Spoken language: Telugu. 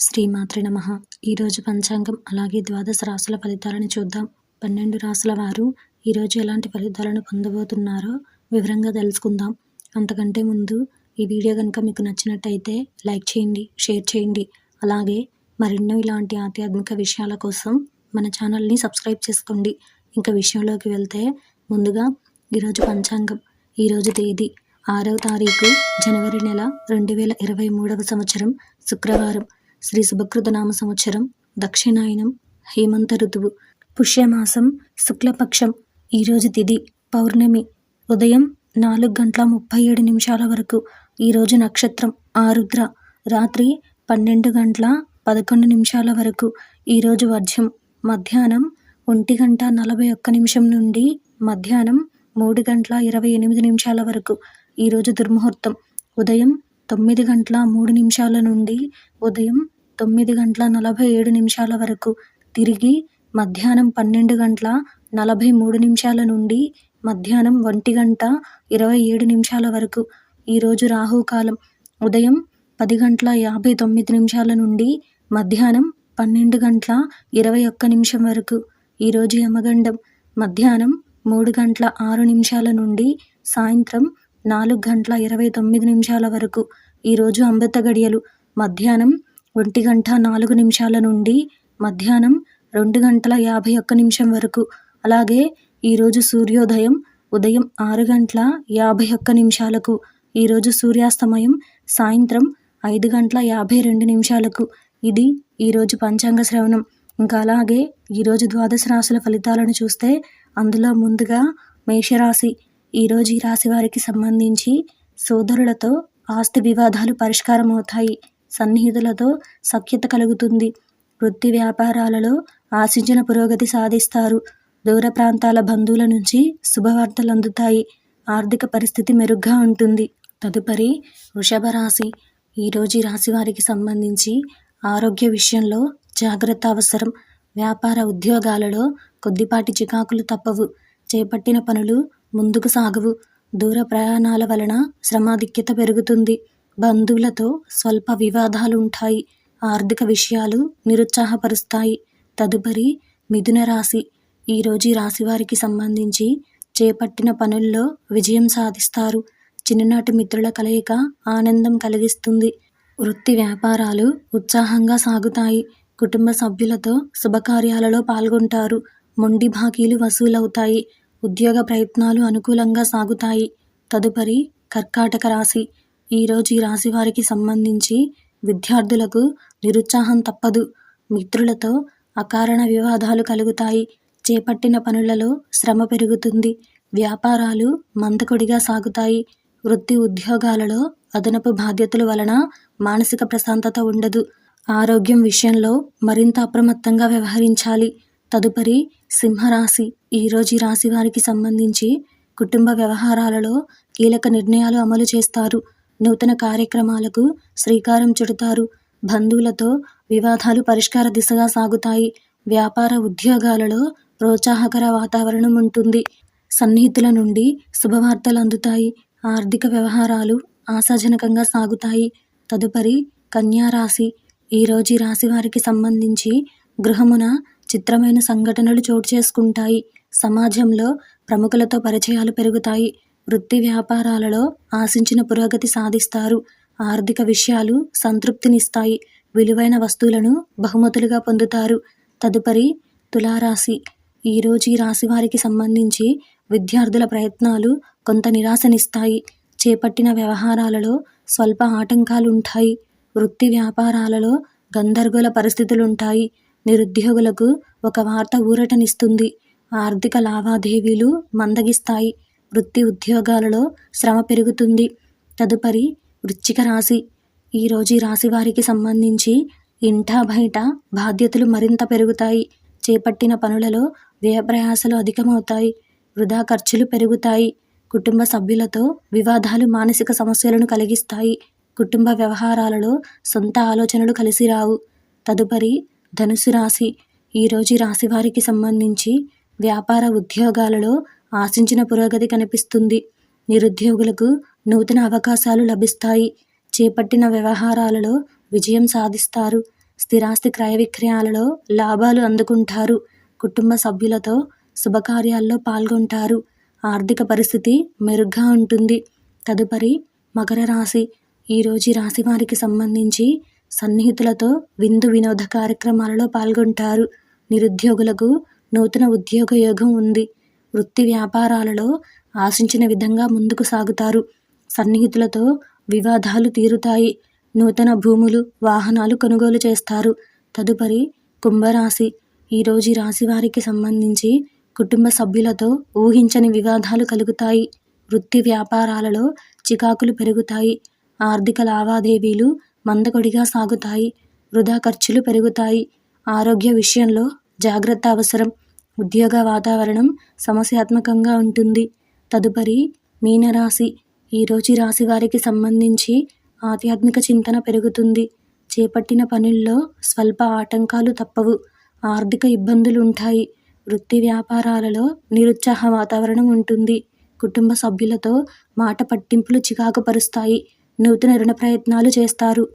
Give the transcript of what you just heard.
శ్రీమాత్రే నమః. ఈరోజు పంచాంగం అలాగే ద్వాదశ రాశుల ఫలితాలను చూద్దాం. 12 రాశుల వారు ఈరోజు ఎలాంటి ఫలితాలను పొందబోతున్నారో వివరంగా తెలుసుకుందాం. అంతకంటే ముందు ఈ వీడియో కనుక మీకు నచ్చినట్టయితే లైక్ చేయండి, షేర్ చేయండి. అలాగే మరెన్నో ఇలాంటి ఆధ్యాత్మిక విషయాల కోసం మన ఛానల్ని సబ్స్క్రైబ్ చేసుకోండి. ఇంకా విషయంలోకి వెళ్తే ముందుగా ఈరోజు పంచాంగం. ఈరోజు తేదీ 6వ తారీఖు జనవరి నెల 2023 సంవత్సరం శుక్రవారం. శ్రీ శుభకృత నామ సంవత్సరం దక్షిణాయనం హేమంత ఋతువు పుష్యమాసం శుక్లపక్షం. ఈరోజు తిథి పౌర్ణమి ఉదయం 4:37 వరకు. ఈరోజు నక్షత్రం ఆరుద్ర రాత్రి 12:11 వరకు. ఈరోజు వర్జ్యం మధ్యాహ్నం 1:41 నుండి మధ్యాహ్నం 3:28 వరకు. ఈరోజు దుర్ముహూర్తం ఉదయం 9:03 నుండి ఉదయం 9:47 వరకు. తిరిగి మధ్యాహ్నం 12:43 నుండి మధ్యాహ్నం 1:27 వరకు. ఈరోజు రాహుకాలం ఉదయం 10:59 నుండి మధ్యాహ్నం 12:21 వరకు. ఈరోజు యమగండం మధ్యాహ్నం 3:06 నుండి సాయంత్రం 4:29 వరకు. ఈరోజు అమృత గడియలు మధ్యాహ్నం 1:04 నుండి మధ్యాహ్నం 2:51 వరకు. అలాగే ఈరోజు సూర్యోదయం ఉదయం 6:51. ఈరోజు సూర్యాస్తమయం సాయంత్రం 5:52. ఇది ఈరోజు పంచాంగ శ్రవణం. ఇంకా అలాగే ఈరోజు ద్వాదశ రాశుల ఫలితాలను చూస్తే అందులో ముందుగా మేషరాశి. ఈరోజు ఈ రాశి వారికి సంబంధించి సోదరులతో ఆస్తి వివాదాలు పరిష్కారం అవుతాయి. సన్నిహితులతో సఖ్యత కలుగుతుంది. వృత్తి వ్యాపారాలలో ఆశించిన పురోగతి సాధిస్తారు. దూర ప్రాంతాల బంధువుల నుంచి శుభవార్తలు అందుతాయి. ఆర్థిక పరిస్థితి మెరుగ్గా ఉంటుంది. తదుపరి వృషభ రాశి. ఈరోజు ఈ రాశి వారికి సంబంధించి ఆరోగ్య విషయంలో జాగ్రత్త అవసరం. వ్యాపార ఉద్యోగాలలో కొద్దిపాటి చికాకులు తప్పవు. చేపట్టిన పనులు ముందుకు సాగవు. దూర ప్రయాణాల వలన శ్రమాధిక్యత పెరుగుతుంది. బంధువులతో స్వల్ప వివాదాలు ఉంటాయి. ఆర్థిక విషయాలు నిరుత్సాహపరుస్తాయి. తదుపరి మిథున రాశి. ఈరోజు ఈ రాశి వారికి సంబంధించి చేపట్టిన పనుల్లో విజయం సాధిస్తారు. చిన్ననాటి మిత్రుల కలయిక ఆనందం కలిగిస్తుంది. వృత్తి వ్యాపారాలు ఉత్సాహంగా సాగుతాయి. కుటుంబ సభ్యులతో శుభకార్యాలలో పాల్గొంటారు. మొండి బాకీలు వసూలవుతాయి. ఉద్యోగ ప్రయత్నాలు అనుకూలంగా సాగుతాయి. తదుపరి కర్కాటక రాశి. ఈరోజు ఈ రాశి వారికి సంబంధించి విద్యార్థులకు నిరుత్సాహం తప్పదు. మిత్రులతో అకారణ వివాదాలు కలుగుతాయి. చేపట్టిన పనులలో శ్రమ పెరుగుతుంది. వ్యాపారాలు మందకొడిగా సాగుతాయి. వృత్తి ఉద్యోగాలలో అదనపు బాధ్యతల వలన మానసిక ప్రశాంతత ఉండదు. ఆరోగ్యం విషయంలో మరింత అప్రమత్తంగా వ్యవహరించాలి. తదుపరి సింహరాశి. ఈరోజు ఈ రాశి వారికి సంబంధించి కుటుంబ వ్యవహారాలలో కీలక నిర్ణయాలు అమలు చేస్తారు. నూతన కార్యక్రమాలకు శ్రీకారం చుడతారు. బంధువులతో వివాదాలు పరిష్కార దిశగా సాగుతాయి. వ్యాపార ఉద్యోగాలలో ప్రోత్సాహకర వాతావరణం ఉంటుంది. సన్నిహితుల నుండి శుభవార్తలు అందుతాయి. ఆర్థిక వ్యవహారాలు ఆశాజనకంగా సాగుతాయి. తదుపరి కన్యా రాశి. ఈరోజు ఈ రాశి వారికి సంబంధించి గృహమున చిత్రమైన సంఘటనలు చోటు చేసుకుంటాయి. సమాజంలో ప్రముఖులతో పరిచయాలు పెరుగుతాయి. వృత్తి వ్యాపారాలలో ఆశించిన పురోగతి సాధిస్తారు. ఆర్థిక విషయాలు సంతృప్తినిస్తాయి. విలువైన వస్తువులను బహుమతులుగా పొందుతారు. తదుపరి తులారాశి. ఈరోజు ఈ రాశి వారికి సంబంధించి విద్యార్థుల ప్రయత్నాలు కొంత నిరాశనిస్తాయి. చేపట్టిన వ్యవహారాలలో స్వల్ప ఆటంకాలుంటాయి. వృత్తి వ్యాపారాలలో గందరగోళ పరిస్థితులుంటాయి. నిరుద్యోగులకు ఒక వార్త ఊరటనిస్తుంది. ఆర్థిక లావాదేవీలు మందగిస్తాయి. వృత్తి ఉద్యోగాలలో శ్రమ పెరుగుతుంది. తదుపరి వృశ్చిక రాశి. ఈరోజు ఈ రాశి వారికి సంబంధించి ఇంటా బయట బాధ్యతలు మరింత పెరుగుతాయి. చేపట్టిన పనులలో వ్యయప్రయాసలు అధికమవుతాయి. వృధా ఖర్చులు పెరుగుతాయి. కుటుంబ సభ్యులతో వివాదాలు మానసిక సమస్యలను కలిగిస్తాయి. కుటుంబ వ్యవహారాలలో సొంత ఆలోచనలు కలిసి రావు. తదుపరి ధనుసు రాశి. ఈరోజు ఈ రాశి వారికి సంబంధించి వ్యాపార ఉద్యోగాలలో ఆశించిన పురోగతి కనిపిస్తుంది. నిరుద్యోగులకు నూతన అవకాశాలు లభిస్తాయి. చేపట్టిన వ్యవహారాలలో విజయం సాధిస్తారు. స్థిరాస్తి క్రయ విక్రయాలలో లాభాలు అందుకుంటారు. కుటుంబ సభ్యులతో శుభకార్యాల్లో పాల్గొంటారు. ఆర్థిక పరిస్థితి మెరుగ్గా ఉంటుంది. తదుపరి మకర రాశి. ఈరోజు ఈ రాశి వారికి సంబంధించి సన్నిహితులతో విందు వినోద కార్యక్రమాలలో పాల్గొంటారు. నిరుద్యోగులకు నూతన ఉద్యోగ యోగం ఉంది. వృత్తి వ్యాపారాలలో ఆశించిన విధంగా ముందుకు సాగుతారు. సన్నిహితులతో వివాదాలు తీరుతాయి. నూతన భూములు, వాహనాలు కొనుగోలు చేస్తారు. తదుపరి కుంభరాశి. ఈరోజు ఈ రాశి వారికి సంబంధించి కుటుంబ సభ్యులతో ఊహించని వివాదాలు కలుగుతాయి. వృత్తి వ్యాపారాలలో చికాకులు పెరుగుతాయి. ఆర్థిక లావాదేవీలు మందకొడిగా సాగుతాయి. వృధా ఖర్చులు పెరుగుతాయి. ఆరోగ్య విషయంలో జాగ్రత్త అవసరం. ఉద్యోగ వాతావరణం సమస్యాత్మకంగా ఉంటుంది. తదుపరి మీనరాశి. ఈరోజు ఈ రాశి వారికి సంబంధించి ఆధ్యాత్మిక చింతన పెరుగుతుంది. చేపట్టిన పనుల్లో స్వల్ప ఆటంకాలు తప్పవు. ఆర్థిక ఇబ్బందులు ఉంటాయి. వృత్తి వ్యాపారాలలో నిరుత్సాహ వాతావరణం ఉంటుంది. కుటుంబ సభ్యులతో మాట పట్టింపులు చికాకు పరుస్తాయి. నూతన రుణ ప్రయత్నాలు చేస్తారు.